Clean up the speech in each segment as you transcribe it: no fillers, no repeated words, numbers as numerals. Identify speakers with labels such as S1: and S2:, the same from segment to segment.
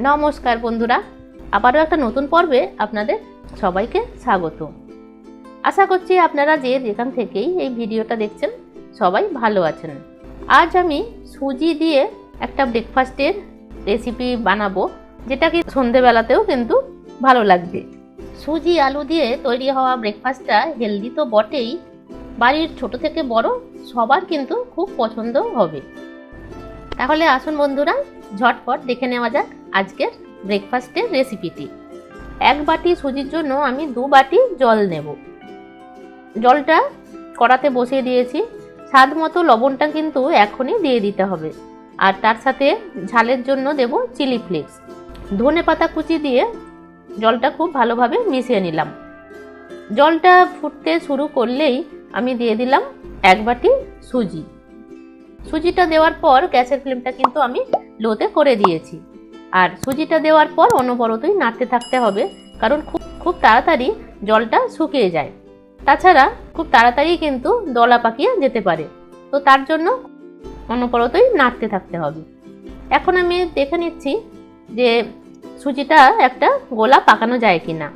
S1: নমস্কার বন্ধুরা, আবারও একটা নতুন পর্বে আপনাদের সবাইকে স্বাগত। আশা করছি আপনারা যেখান থেকেই এই ভিডিওটা দেখছেন সবাই ভালো আছেন। আজ আমি সুজি দিয়ে একটা ব্রেকফাস্টের রেসিপি বানাবো, যেটা কি সন্ধেবেলাতেও কিন্তু ভালো লাগবে। সুজি আলু দিয়ে তৈরি হওয়া ব্রেকফাস্টটা হেলদি তো বটেই, বাড়ির ছোট থেকে বড় সবার কিন্তু খুব পছন্দ হবে। তাহলে আসুন বন্ধুরা, ঝটপট দেখে নেওয়া যাক আজকের ব্রেকফাস্টের রেসিপিটি। 1 বাটি সুজির জন্য আমি 2 বাটি জল নেব। জলটা কড়াতে বসিয়ে দিয়েছি। স্বাদ মতো লবণটা কিন্তু এখনই দিয়ে দিতে হবে, আর তার সাথে ঝালের জন্য দেব চিলি ফ্লেক্স। ধনেপাতা কুচি দিয়ে জলটা খুব ভালোভাবে মিশিয়ে নিলাম। জলটা ফুটতে শুরু করলেই আমি দিয়ে দিলাম 1 বাটি সুজি। সুজিটা দেওয়ার পর গ্যাসের ফ্লেমটা কিন্তু আমি লোতে করে দিয়েছি, আর সুজিটা দেওয়ার পর অনবরতই নাড়তে থাকতে হবে, কারণ খুব তাড়াতাড়ি জলটা শুকিয়ে যায়। তাছাড়া খুব তাড়াতাড়ি কিন্তু দলা পাকিয়ে যেতে পারে, তো তার জন্য অনবরতই নাড়তে থাকতে হবে। এখন আমি দেখে নিচ্ছি যে সুজিটা একটা গোলা পাকানো যায় কিনা।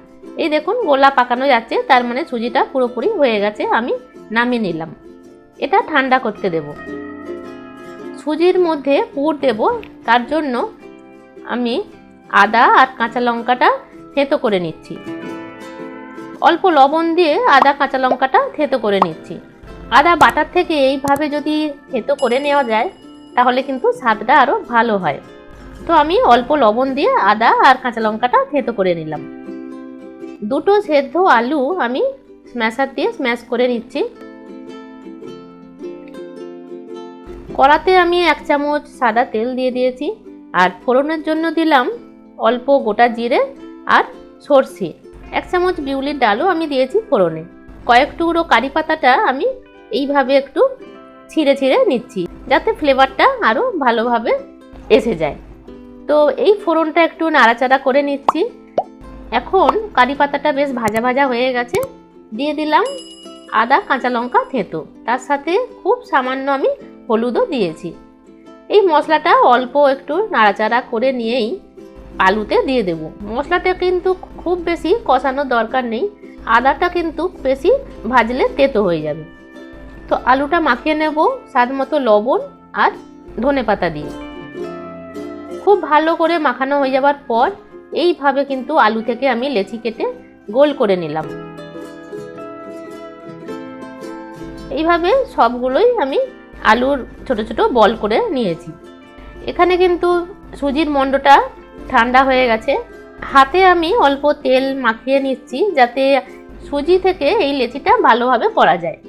S1: এই দেখুন গোলা পাকানো যাচ্ছে, তার মানে সুজিটা পুরোপুরি হয়ে গেছে। আমি নামিয়ে নিলাম। এটা ঠান্ডা করতে দেব। সুজির মধ্যে পুর দেব, তার জন্য আমি আদা আর কাঁচা লঙ্কাটা থেঁতো করে নিচ্ছি। অল্প লবণ দিয়ে আদা কাঁচা লঙ্কাটা থেঁতো করে নিচ্ছি। আদা বাটার থেকে এইভাবে যদি থেঁতো করে নেওয়া যায় তাহলে কিন্তু স্বাদটা আরও ভালো হয়। তো আমি অল্প লবণ দিয়ে আদা আর কাঁচা লঙ্কাটা থেঁতো করে নিলাম। 2টো সেদ্ধ আলু আমি স্ম্যাশার দিয়ে স্ম্যাশ করে নিচ্ছি। কড়াতে আমি 1 চামচ সাদা তেল দিয়ে দিয়েছি, আর ফোড়নের জন্য দিলাম অল্প গোটা জিরে আর সরষে। 1 চামচ বিউলির ডালও আমি দিয়েছি ফোড়নে। কয়েক টুকরো কারি পাতাটা আমি এইভাবে একটু ছিঁড়ে ছিঁড়ে নিচ্ছি, যাতে ফ্লেভারটা আরও ভালোভাবে এসে যায়। তো এই ফোড়নটা একটু নাড়াচাড়া করে নিচ্ছি। এখন কারি পাতাটা বেশ ভাজা ভাজা হয়ে গেছে। দিয়ে দিলাম আদা কাঁচা লঙ্কা থেঁতো, তার সাথে খুব সামান্য আমি হলুদও দিয়েছি। এই মশলাটা অল্প একটু নাড়াচাড়া করে নিয়েই আলুতে দিয়ে দেব। মশলাটা কিন্তু খুব বেশি কষানোর দরকার নেই, আদাটা কিন্তু বেশি ভাজলে তেতো হয়ে যাবে। তো আলুটা মাখিয়ে নেব স্বাদ মতো লবণ আর ধনেপাতা দিয়ে। খুব ভালো করে মাখানো হয়ে যাবার পর এইভাবে কিন্তু আলু থেকে আমি লেচি কেটে গোল করে নিলাম। এইভাবে সবগুলোই আমি আলুর ছোট ছোট বল করে নিয়েছি। এখানে কিন্তু সুজির মণ্ডটা ঠান্ডা হয়ে গেছে। হাতে আমি অল্প তেল মাখিয়ে নিচ্ছি, যাতে সুজি থেকে এই লেচিটা ভালোভাবে করা যায়।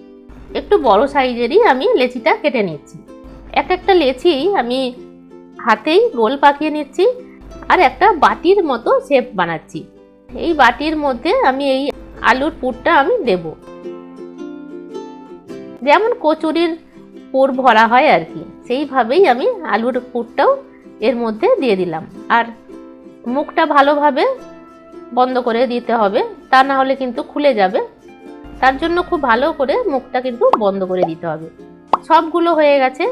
S1: একটু বড় সাইজেরই আমি লেচিটা কেটে নিচ্ছি। একটা লেচি আমি হাতেই গোল পাকিয়ে নিচ্ছি, আর একটা বাটির মতো শেপ বানাচ্ছি। এই বাটির মধ্যে আমি এই আলুর পুরটা আমি দেব। যেমন কচুরির পুর ভরা হয় আর কি, সেইভাবেই আমি আলুর পুরটাও এর মধ্যে দিয়ে দিলাম। আর মুখটা ভালোভাবে বন্ধ করে দিতে হবে, তা না হলে কিন্তু খুলে যাবে। তার জন্য খুব ভালো করে মুখটা কিন্তু বন্ধ করে দিতে হবে। সবগুলো হয়ে গেছে।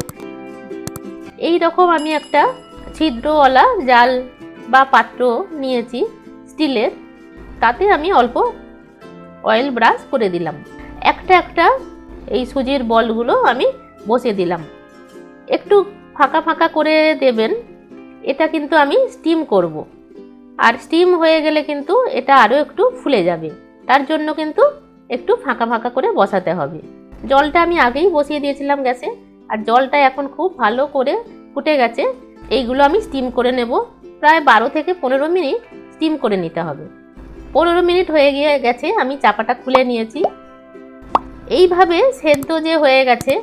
S1: এই রকম আমি একটা ছিদ্রওয়ালা জাল বা পাত্র নিয়েছি স্টিলের, তাতে আমি অল্প অয়েল ব্রাশ করে দিলাম। একটা এই সুজির বলগুলো আমি বসিয়ে দিলাম। একটু ফাঁকা ফাঁকা করে দেবেন, এটা কিন্তু আমি স্টিম করব। আর স্টিম হয়ে গেলে কিন্তু এটা আরও একটু ফুলে যাবে, তার জন্য কিন্তু একটু ফাঁকা ফাঁকা করে বসাতে হবে। জলটা আমি আগেই বসিয়ে দিয়েছিলাম গ্যাসে, আর জলটা এখন খুব ভালো করে ফুটে গেছে। এইগুলো আমি স্টিম করে নেব। প্রায় 12 থেকে 15 মিনিট স্টিম করে নিতে হবে। 15 মিনিট হয়ে গেছে, আমি চাপাটা খুলে নিয়েছি। এইভাবে সেদ্ধ যে হয়ে গেছে,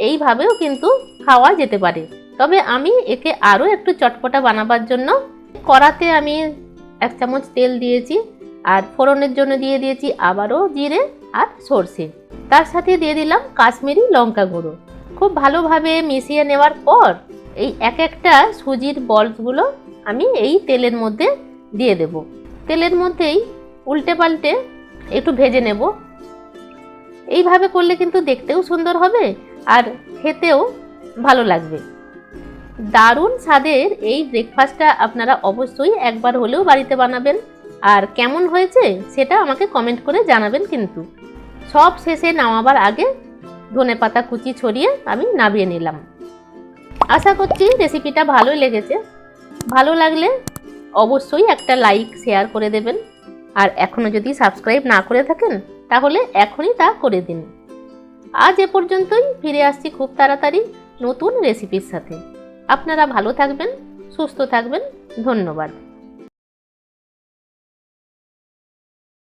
S1: এইভাবেও কিন্তু খাওয়া যেতে পারে। তবে আমি একে আরও একটু চটপটা বানাবার জন্য কড়াতে আমি 1 চামচ তেল দিয়েছি, আর ফোড়নের জন্য দিয়ে দিয়েছি আবারও জিরে আর সরষে। তার সাথে দিয়ে দিলাম কাশ্মীরি লঙ্কা গুঁড়ো। খুব ভালোভাবে মিশিয়ে নেওয়ার পর এই একটা সুজির বলগুলো আমি এই তেলের মধ্যে দিয়ে দেব। তেলের মধ্যেই উল্টে পাল্টে একটু ভেজে নেব। এইভাবে করলে কিন্তু দেখতেও সুন্দর হবে আর খেতেও ভালো লাগবে। দারুণ স্বাদের এই ব্রেকফাস্টটা আপনারা অবশ্যই একবার হলেও বাড়িতে বানাবেন, আর কেমন হয়েছে সেটা আমাকে কমেন্ট করে জানাবেন। কিন্তু সব শেষে নামাবার আগে ধনেপাতা কুচি ছড়িয়ে আমি নামিয়ে নিলাম। আশা করছি রেসিপিটা ভালো লেগেছে। ভালো লাগলে অবশ্যই একটা লাইক শেয়ার করে দেবেন, আর এখনও যদি সাবস্ক্রাইব না করে থাকেন তাহলে এখনই তা করে দিন। আজ এ পর্যন্তই, ফিরে আসছি খুব তাড়াতাড়ি নতুন রেসিপির সাথে। আপনারা ভালো থাকবেন, সুস্থ থাকবেন। ধন্যবাদ।